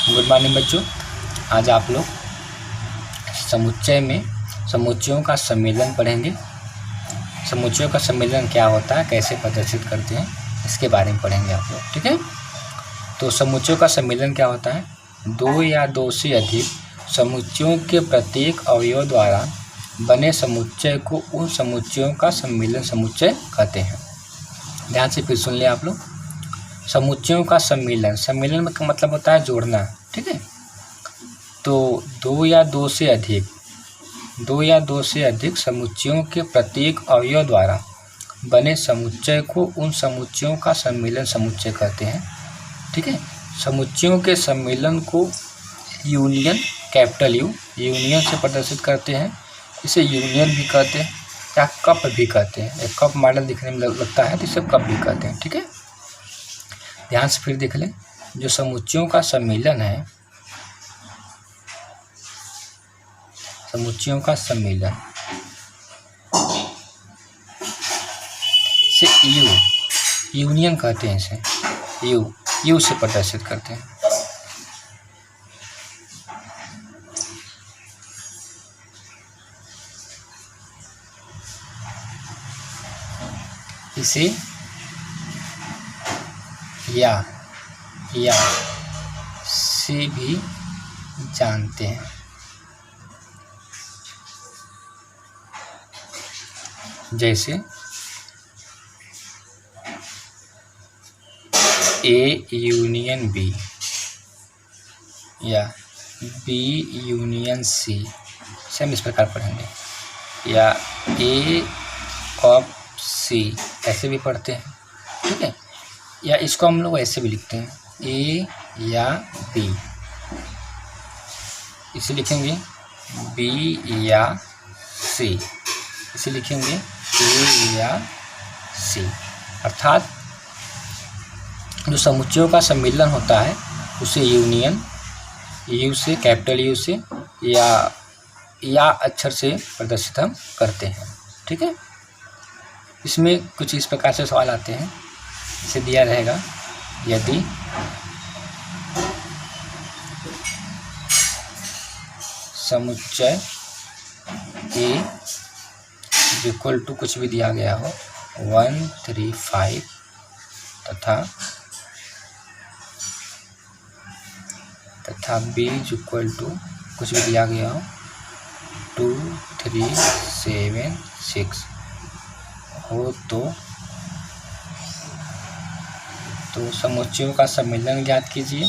Good morning बच्चों। आज आप लोग समुच्चय में समुच्चयों का सम्मेलन पढ़ेंगे। समुच्चयों का सम्मेलन क्या होता है, कैसे प्रदर्शित करते हैं, इसके बारे में पढ़ेंगे आप लोग। ठीक है, तो समुच्चयों का सम्मेलन क्या होता है? दो या दो से अधिक समुच्चयों के प्रत्येक अवयव द्वारा बने समुच्चय को उन समुच्चयों का सम्मेलन समुच्चय कहते हैं। ध्यान से फिर सुन ले आप लोग। समुच्चयों का सम्मेलन, सम्मेलन का मतलब होता है जोड़ना। ठीक है, तो दो या दो से अधिक समुच्चयों के प्रत्येक अवयव द्वारा बने समुच्चय को उन समुच्चयों का सम्मेलन समुच्चय कहते हैं। ठीक है, समुच्चयों के सम्मेलन को यूनियन, कैपिटल यू, यूनियन से प्रदर्शित करते हैं। इसे यूनियन भी कहते हैं या कप भी कहते हैं। एक कप मॉडल दिखने में लगता है तो इसे कप भी कहते हैं। ठीक है, ध्यान से फिर देख लें। जो समुच्चयों का सम्मेलन है, समुच्चयों का सम्मेलन से यूनियन कहते हैं। इसे यू से प्रदर्शित करते हैं। इसे या से भी जानते हैं। जैसे ए यूनियन बी या बी यूनियन सी, से हम इस प्रकार पढ़ेंगे। या ए कॉप सी, ऐसे भी पढ़ते हैं। ठीक है, या इसको हम लोग ऐसे भी लिखते हैं, ए या बी। इसे लिखेंगे बी या सी, इसे लिखेंगे ए या सी। अर्थात जो समुच्चयों का सम्मेलन होता है उसे यूनियन, यू से, कैपिटल यू से या अक्षर से प्रदर्शित हम करते हैं। ठीक है, इसमें कुछ इस प्रकार से सवाल आते हैं। इसे दिया रहेगा, यदि समुच्चय ए इक्वल टू कुछ भी दिया गया हो 1 3 5 तथा बी इक्वल टू कुछ भी दिया गया हो 2 3 7 6 हो तो समुच्चयों का सम्मेलन ज्ञात कीजिए।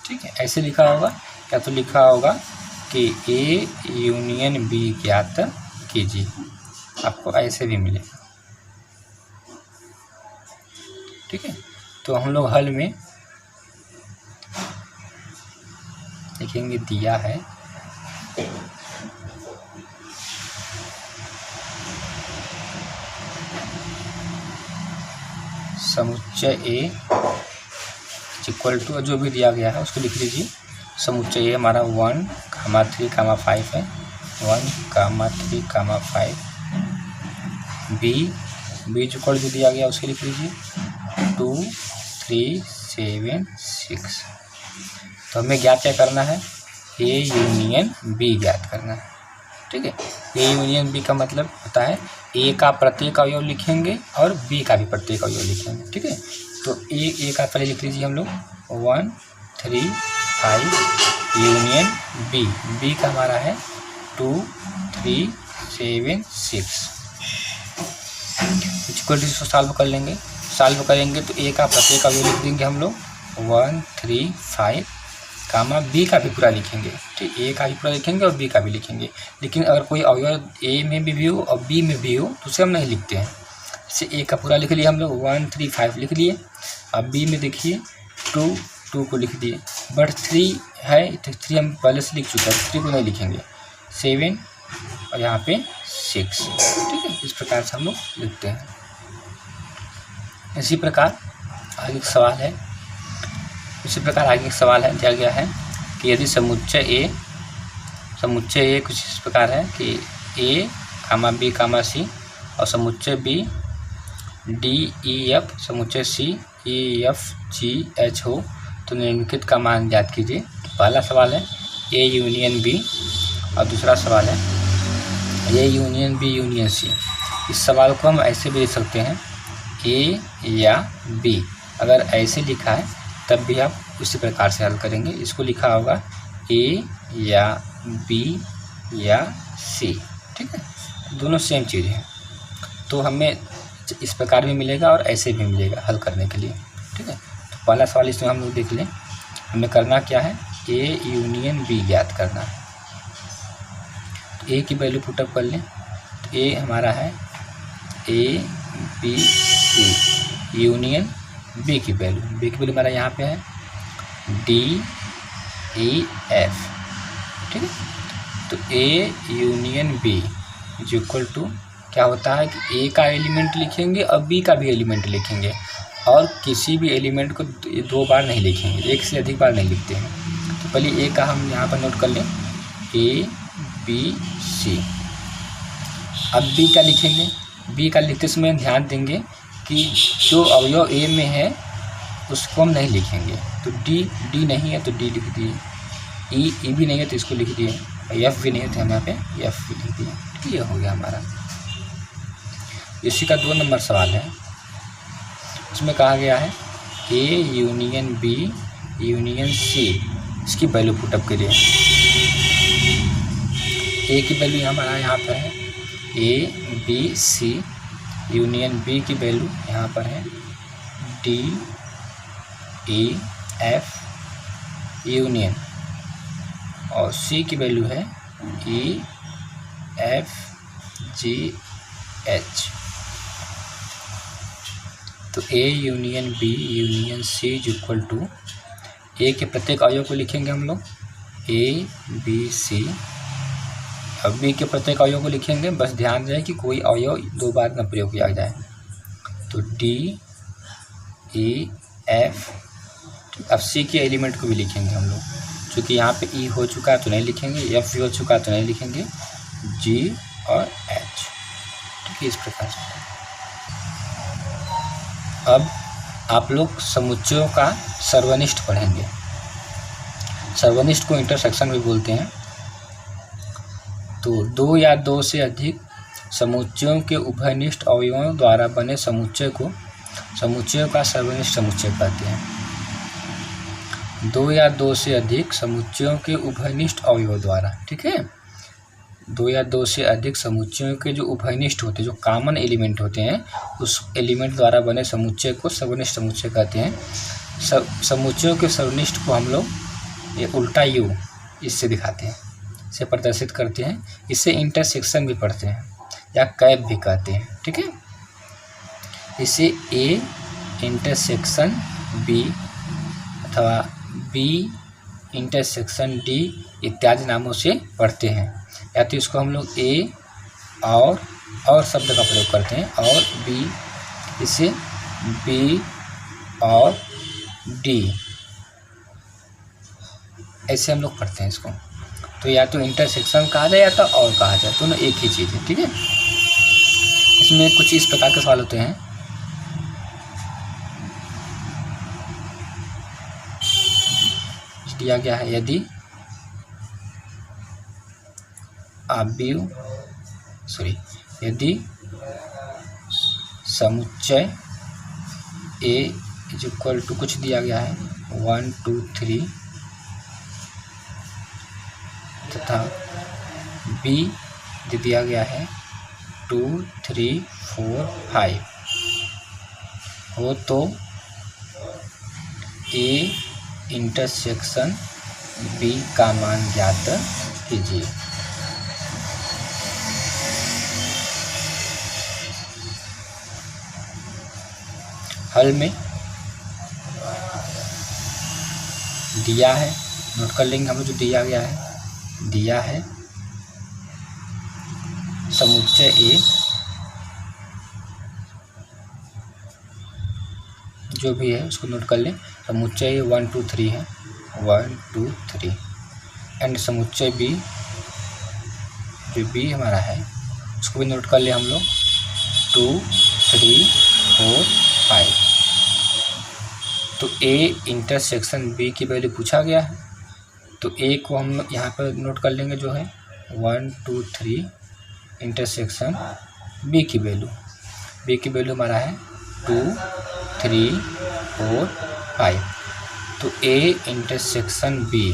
ठीक है, ऐसे लिखा होगा। क्या तो लिखा होगा कि ए यूनियन बी ज्ञात कीजिए, आपको ऐसे भी मिलेगा। ठीक है, तो हम लोग हल में लिखेंगे, दिया है समुच्चय ए इक्वल टू जो भी दिया गया है उसको लिख लीजिए। समुच्चय हमारा 1, 3, 5 है। 1, 3, 5 बी इक्वल जो दिया गया उसके लिख लीजिए 2 3 7 6। तो हमें ज्ञात क्या करना है? ए यूनियन बी ज्ञात करना है। ठीक है, ए यूनियन बी का मतलब होता है ए का प्रत्येक अवयव लिखेंगे और बी का भी प्रत्येक अवयव लिखेंगे। ठीक है, तो ए का पहले लिख लीजिए हम लोग 1 3 5 यूनियन बी का हमारा है 2 3 7 6। इक्वल टू इसको सॉल्व कर लेंगे। सॉल्व करेंगे तो ए का प्रत्येक अवयव लिख देंगे हम लोग 1 3 5 कामा बी का भी पूरा लिखेंगे। ठीक, ए का भी पूरा लिखेंगे और बी का भी लिखेंगे। लेकिन अगर कोई अवयव ए में भी हो और बी में भी हो तो उसे हम नहीं लिखते हैं। जैसे ए का पूरा लिख लिया हम लोग 1 3 5 लिख लिए। अब बी में देखिए 2 को लिख दिए, बट 3 है तो 3 हम पहले से लिख चुके हैं, 3 को नहीं लिखेंगे। 7 और यहाँ पे 6। ठीक है, इस प्रकार से हम लोग लिखते हैं। इसी प्रकार आगे एक सवाल है, दिया गया है कि यदि समुच्चय ए कुछ इस प्रकार है कि A, B, C और समुच्चय B D, E, F, समुच्चय C E, F, G, H हो तो निम्नलिखित का मान ज्ञात कीजिए। पहला सवाल है A यूनियन B और दूसरा सवाल है A union B union C। इस सवाल को हम ऐसे भी लिख सकते हैं A या B। अगर ऐसे लिखा है तब भी आप उसी प्रकार से हल करेंगे। इसको लिखा होगा A या B या C। ठीक है, दोनों सेम चीज़ है, तो हमें इस प्रकार भी मिलेगा और ऐसे भी मिलेगा हल करने के लिए। ठीक है, तो पहला सवाल इसमें हम लोग देख लें। हमें करना क्या है, A यूनियन B ज्ञात करना है। तो A की वैल्यू पुटअप कर लें। तो A हमारा है A B C union B की वैल्यू हमारा यहाँ पे है D E F। ठीक है, तो A union B is equal to क्या होता है कि A का एलिमेंट लिखेंगे और B का भी एलिमेंट लिखेंगे, और किसी भी एलिमेंट को 2 बार नहीं लिखेंगे, एक से अधिक बार नहीं लिखते हैं। तो पहले A का हम यहाँ पर नोट कर लें A B C। अब B का लिखेंगे। B का लिखते समय ध्यान देंगे कि जो अवयव A में है उसको हम नहीं लिखेंगे। तो D नहीं है तो D लिख दिए, E भी नहीं है तो इसको लिख दिए, F भी नहीं है तो हम यहाँ पे F भी लिख दिए। ठीक, ये हो गया हमारा। इसी का 2 नंबर सवाल है, उसमें कहा गया है A union B union C, इसकी वैल्यू पुटअप करिए। A की वैल्यू हमारा यहाँ पर है A B C union B की वैल्यू यहाँ पर है D E F यूनियन, और C की वैल्यू है E F G H। तो A union B union C is equal to A के प्रत्येक अवयव को लिखेंगे हम लोग A B C, अब B के प्रत्येक अवयव को लिखेंगे। बस ध्यान रहे कि कोई अवयव 2 बार न प्रयोग किया जाए। तो D E F। अब C के एलिमेंट को भी लिखेंगे हम लोग, क्योंकि यहाँ पे E हो चुका है तो नहीं लिखेंगे, F भी हो चुका है तो नहीं लिखेंगे, G और H। ठीक है, इस प्रकार से। अब आप लोग समुच्चयों का सर्वनिष्ठ पढ़ेंगे। सर्वनिष्ठ को इंटरसेक्शन भी बोलते हैं। तो 2 या 2 से अधिक समुच्चयों के उभयनिष्ठ अवयवों द्वारा बने समुच्चय को समुच्चयों का सर्वनिष्ठ समुच्चय कहते हैं। 2 या 2 से अधिक समुच्चयों के उभयनिष्ठ अवयवों द्वारा, ठीक है, 2 या 2 से अधिक समुच्चयों के जो उभयनिष्ठ होते हैं, जो कॉमन एलिमेंट होते हैं, उस एलिमेंट द्वारा बने समुच्चय को सर्वनिष्ठ समुच्चय कहते हैं। समुच्चयों के सर्वनिष्ठ को हम लोग ये उल्टा यू इससे दिखाते हैं, इसे प्रदर्शित करते हैं। इसे इंटरसेक्शन भी पढ़ते हैं या कैप भी कहते हैं। ठीक है, इसे ए इंटरसेक्शन बी अथवा बी इंटरसेक्शन डी इत्यादि नामों से पढ़ते हैं। या तो इसको हम लोग ए और शब्द का प्रयोग करते हैं, और बी, इसे बी और डी ऐसे हम लोग पढ़ते हैं इसको। तो या तो इंटरसेक्शन कहा जाए या तो और कहा जाए, दोनों एक ही चीज़ है। ठीक है, इसमें कुछ इस प्रकार के सवाल होते हैं। दिया गया है यदि यदि समुच्चय ए इज इक्वल टू कुछ दिया गया है 1 2 3 तथा बी दिया गया है 2 3 4 5 हो तो ए इंटरसेक्शन बी का मान ज्ञात कीजिए। हल में दिया है, नोट कर लेंगे हम लोग, जो दिया गया है, दिया है समुच्चय ए जो भी है उसको नोट कर लें। समुच्चय 1 2 3 है, 1 2 3 एंड समुच्चय बी जो बी हमारा है उसको भी नोट कर ले हम लोग 2 3 4 5। तो ए इंटरसेक्शन बी की वैल्यू पूछा गया है, तो ए को हम यहाँ पर नोट कर लेंगे जो है 1 2 3 इंटरसेक्शन बी की वैल्यू हमारा है 2 3 4 5। तो ए इंटरसेक्शन बी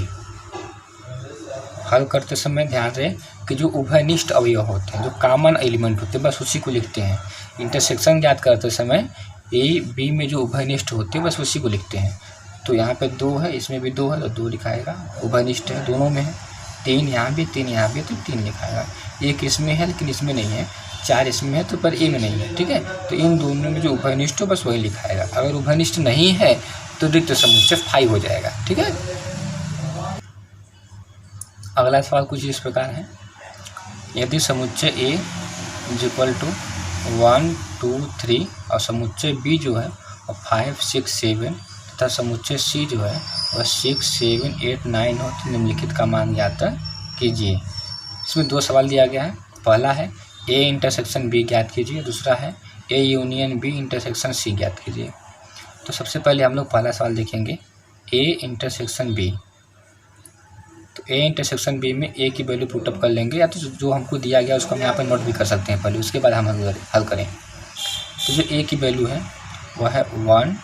हल करते समय ध्यान रहे कि जो उभयनिष्ठ अवयव होते हैं, जो कॉमन एलिमेंट होते हैं, बस उसी को लिखते हैं। इंटरसेक्शन ज्ञात करते समय ए बी में जो उभयनिष्ठ होते हैं बस उसी को लिखते हैं। तो यहाँ पे 2 है, इसमें भी 2 है तो 2 लिखाएगा, उभयनिष्ठ है, दोनों में है। 3 यहाँ भी, 3 यहाँ भी, तो 3 लिखाएगा। 1 इसमें है लेकिन इसमें नहीं है, 4 इसमें है तो पर ए में नहीं है, ठीक है। तो इन दोनों में जो उभयनिष्ठ हो बस वही लिखाएगा। अगर उभयनिष्ठ नहीं है तो रिक्त समुच्चय 5 हो जाएगा, ठीक है। अगला सवाल कुछ इस प्रकार है, यदि समुच्चय ए इज इक्वल टू 1 2 3 और समुच्चय बी जो है और 5 6 7 तथा समुच्चय सी जो है वह 6 7 8 9 हो, तो निम्नलिखित का मान ज्ञात कीजिए। इसमें 2 सवाल दिया गया है। पहला है ए इंटरसेक्शन बी ज्ञात कीजिए, दूसरा है A union B intersection C ज्ञात कीजिए। तो सबसे पहले हम लोग पहला सवाल देखेंगे, ए इंटरसेक्शन बी। तो ए इंटरसेक्शन बी में ए की वैल्यू पुटअप कर लेंगे, या तो जो हमको दिया गया उसको हम यहाँ पर नोट भी कर सकते हैं पहले, उसके बाद हम हल करें। तो जो ए की वैल्यू है वह है 1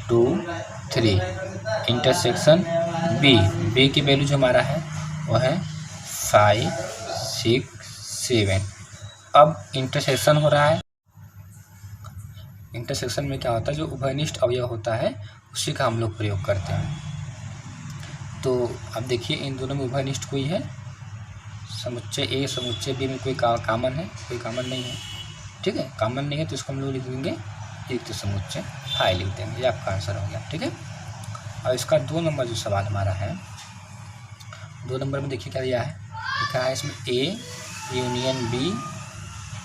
2 3 इंटरसेक्शन बी की वैल्यू जो हमारा है वह है 5 6 7। अब इंटरसेक्शन हो रहा है, इंटरसेक्शन में क्या होता है, जो उभयनिष्ठ अवयव होता है उसी का हम लोग प्रयोग करते हैं। तो अब देखिए इन दोनों में उभयनिष्ठ कोई है, समुच्चय ए समुच्चय बी में कोई कॉमन है, कोई कॉमन नहीं है, ठीक है। कॉमन नहीं है तो इसको हम लोग लिख देंगे रिक्त समुच्चय 5 लिख देंगे, ये आपका आंसर हो गया, ठीक है। और इसका 2 नंबर जो सवाल हमारा है, 2 नंबर में देखिए क्या दिया है, लिखा है इसमें ए यूनियन बी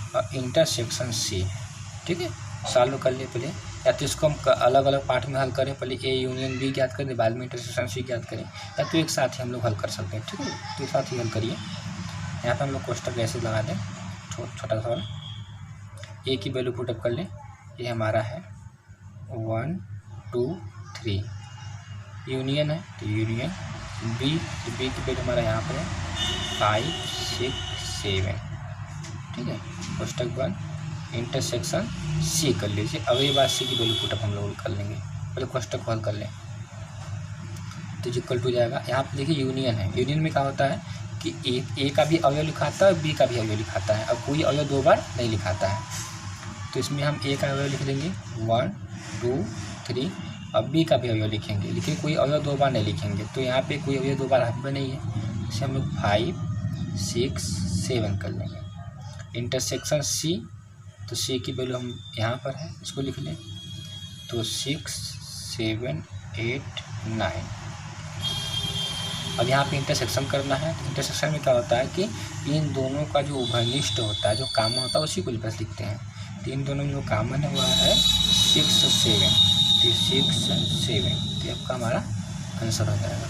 और इंटरसेक्शन सी, ठीक है। सॉल्व कर लिए पहले, या तो इसको हम अलग अलग पार्ट में हल करें, पहले ए यूनियन बी ज्ञात करें, बाद में इंटरसेक्शन सी ज्ञात करें, या तो एक साथ ही हम लोग हल कर सकते हैं, ठीक है। तो एक साथ ही हल करिए। यहाँ पर हम लोग कोष्टक ऐसे लगा दें, छोटा सवाल, ए की वैल्यू पुटअप कर लें, ये हमारा है 1 2 3 यूनियन है, तो यूनियन बी, तो बी की वैल्यू हमारा यहाँ पर है 5 6 7, ठीक है। कोष्टक 1 इंटरसेक्शन सी कर लीजिए। अब ये बात सी की वैल्यू पुटअप हम लोग कर लेंगे, पहले कोष्टक को हल कर लें तो इक्वल टू जाएगा। यहाँ पे देखिए यूनियन है, यूनियन में क्या होता है कि ए का भी अवयव लिखाता है और बी का भी अवयव लिखाता है, अब कोई अवयव 2 बार नहीं लिखाता है। तो इसमें हम ए का अवयव लिख देंगे 1 2 3, अब बी का भी अवयव लिखेंगे, लेकिन कोई अवयव 2 बार नहीं लिखेंगे। तो यहाँ पे कोई अवयव 2 बार यहाँ पे नहीं है, इसे हम लोग 5 6 7 कर लेंगे। इंटरसेक्शन सी, तो सी की वैल्यू हम यहाँ पर है, इसको लिख लें, तो 6 7 8 9। अब यहाँ पे इंटरसेक्शन करना है, तो इंटरसेक्शन में क्या होता है कि इन दोनों का जो उभयनिष्ठ होता है, जो कॉमन होता है उसी को बस लिखते हैं। तो इन दोनों में जो कॉमन है वह है 6 7, तो 6 7, तो आपका हमारा आंसर हो जाएगा।